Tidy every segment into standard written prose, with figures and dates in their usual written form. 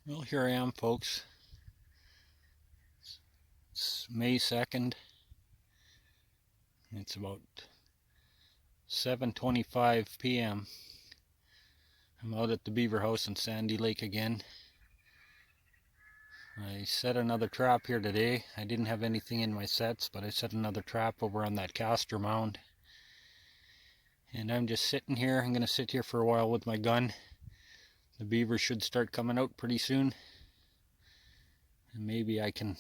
Well, here I am, folks. It's May 2nd. It's about 7:25 p.m. I'm out at the Beaver house in Sandy Lake again. I set another trap here today. I didn't have anything in my sets, but I set another trap over on that Castor mound. And I'm just sitting here. I'm going to sit here for a while with my gun. The beaver should start coming out pretty soon. And maybe I can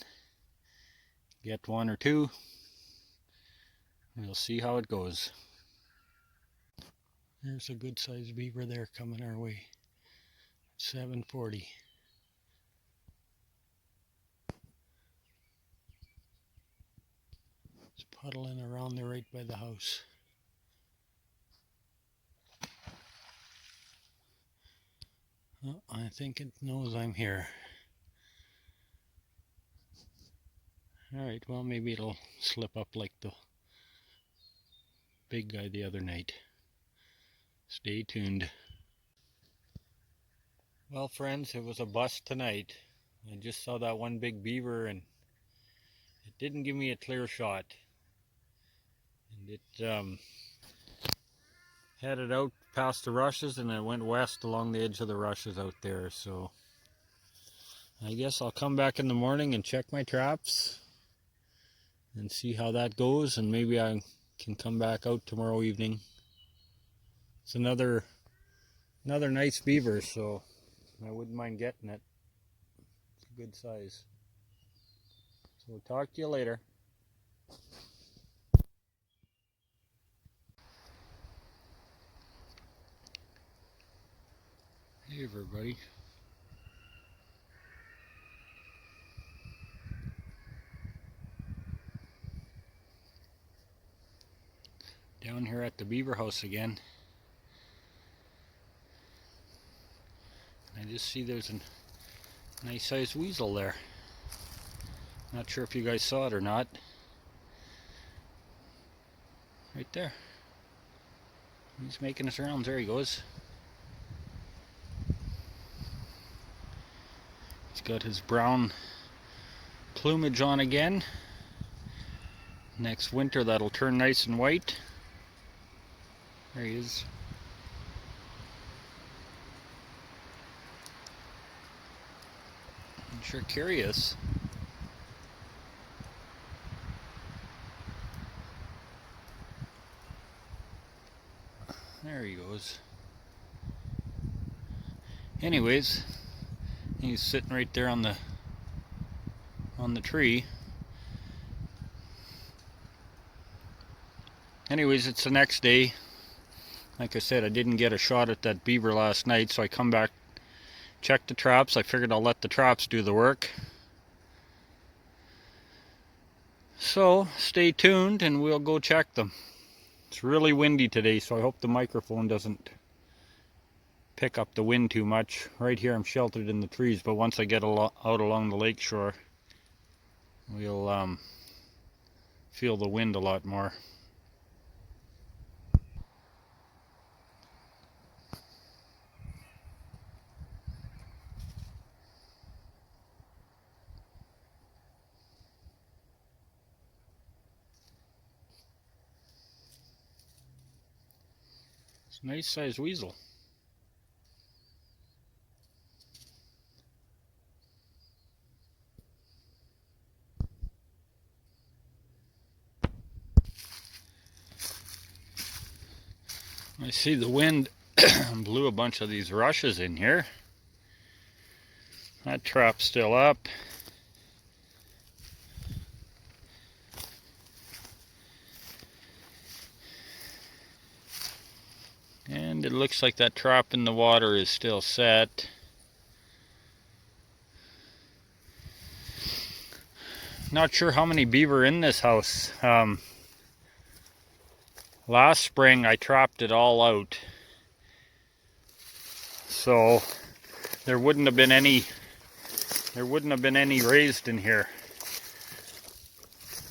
get one or two. We'll see how it goes. There's a good sized beaver there coming our way. 7:40. It's puddling around there right by the house. Oh, I think it knows I'm here. Alright, well maybe it'll slip up like the big guy the other night. Stay tuned. Well friends, it was a bust tonight. I just saw that one big beaver and it didn't give me a clear shot. And it headed out past the rushes and it went west along the edge of the rushes out there. So I guess I'll come back in the morning and check my traps and see how that goes, and maybe I can come back out tomorrow evening. It's another nice beaver, so I wouldn't mind getting it. It's a good size. So we'll talk to you later. Hey everybody. Down here at the Beaver house again. I just see there's a nice sized weasel there. Not sure if you guys saw it or not. Right there. He's making his rounds. There he goes. He's got his brown plumage on again. Next winter that'll turn nice and white. There he is. I'm sure curious. There he goes. Anyways, he's sitting right there on the tree. Anyways, it's the next day. Like I said, I didn't get a shot at that beaver last night, so I come back, check the traps. I figured I'll let the traps do the work. So stay tuned and we'll go check them. It's really windy today, so I hope the microphone doesn't pick up the wind too much. Right here I'm sheltered in the trees, but once I get out along the lake shore, we'll feel the wind a lot more. It's a nice sized weasel. I see the wind blew a bunch of these rushes in here. That trap's still up. And it looks like that trap in the water is still set. Not sure how many beaver in this house. Last spring I trapped it all out, so there wouldn't have been any raised in here.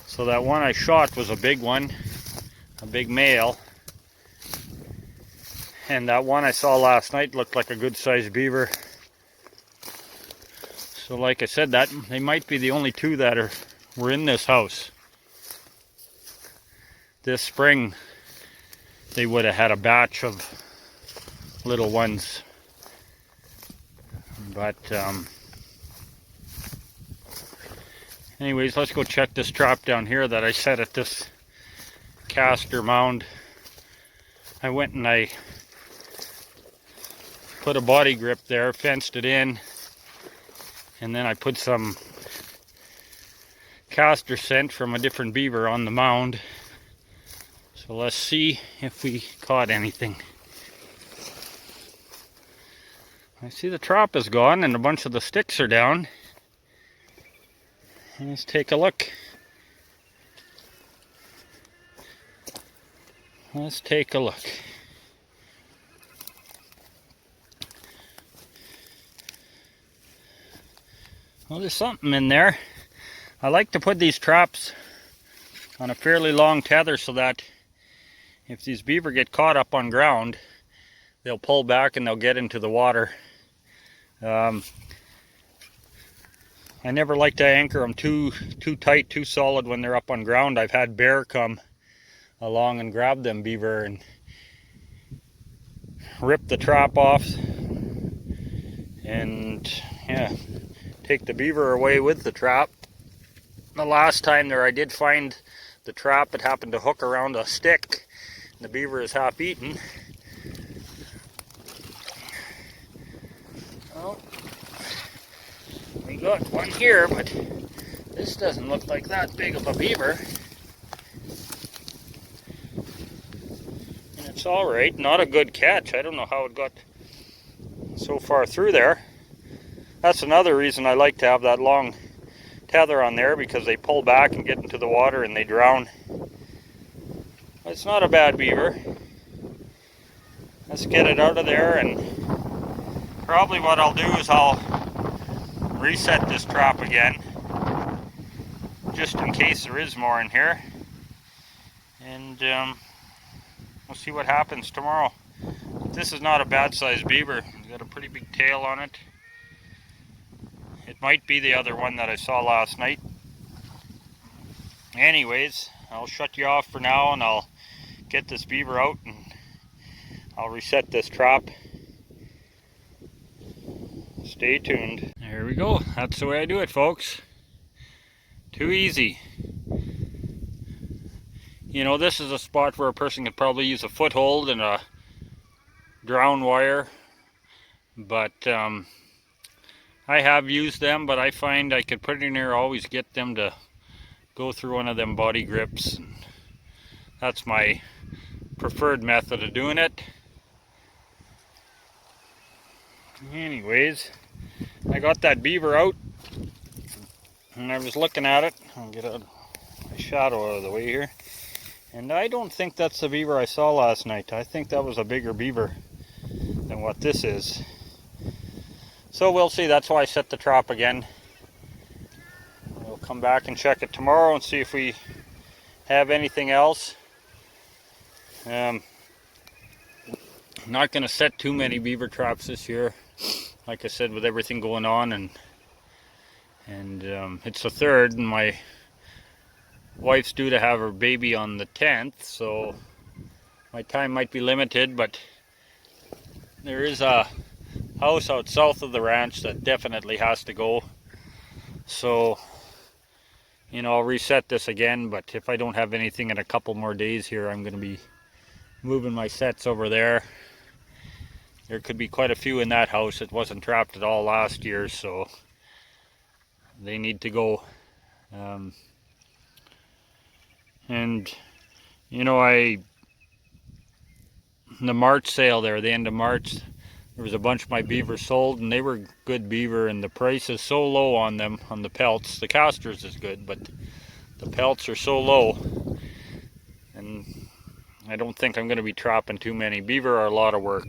So that one I shot was a big one, a big male, and that one I saw last night looked like a good sized beaver. So like I said, that they might be the only two that were in this house. This spring they would have had a batch of little ones. But anyways, let's go check this trap down here that I set at this Castor mound. I went and I put a body grip there, fenced it in, and then I put some Castor scent from a different beaver on the mound. So let's see if we caught anything. I see the trap is gone and a bunch of the sticks are down. Let's take a look. Let's take a look. Well, there's something in there. I like to put these traps on a fairly long tether so that if these beaver get caught up on ground, they'll pull back and they'll get into the water. I never like to anchor them too tight, too solid when they're up on ground. I've had bear come along and grab them beaver and rip the trap off and yeah, take the beaver away with the trap. The last time there I did find the trap. It happened to hook around a stick. The beaver is half eaten. Well, we got one here, but this doesn't look like that big of a beaver. And it's alright, not a good catch. I don't know how it got so far through there. That's another reason I like to have that long tether on there, because they pull back and get into the water and they drown. It's not a bad beaver. Let's get it out of there, and probably what I'll do is I'll reset this trap again just in case there is more in here, and we'll see what happens tomorrow. This is not a bad sized beaver. It's got a pretty big tail on it. It might be the other one that I saw last night. Anyways, I'll shut you off for now and I'll get this beaver out and I'll reset this trap. Stay tuned. There we go. That's the way I do it, folks. Too easy. You know, this is a spot where a person could probably use a foothold and a drown wire, but I have used them, but I find I could put it in there, always get them to go through one of them body grips. That's my preferred method of doing it. Anyways, I got that beaver out and I was looking at it. I'll get a shadow out of the way here. And I don't think that's the beaver I saw last night. I think that was a bigger beaver than what this is. So we'll see. That's why I set the trap again. We'll come back and check it tomorrow and see if we have anything else. I'm not going to set too many beaver traps this year. Like I said, with everything going on, and it's the 3rd, and my wife's due to have her baby on the 10th, so my time might be limited, but there is a house out south of the ranch that definitely has to go. So, you know, I'll reset this again, but if I don't have anything in a couple more days here, I'm going to be moving my sets over there. There could be quite a few in that house. It wasn't trapped at all last year, so they need to go. And you know, the March sale there, the end of March, there was a bunch of my beavers sold, and they were good beaver, and the price is so low on them, on the pelts. The Castors is good, but the pelts are so low, and I don't think I'm going to be trapping too many. Beaver are a lot of work.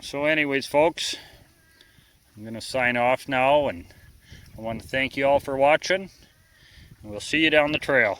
So anyways, folks, I'm going to sign off now, and I want to thank you all for watching, and we'll see you down the trail.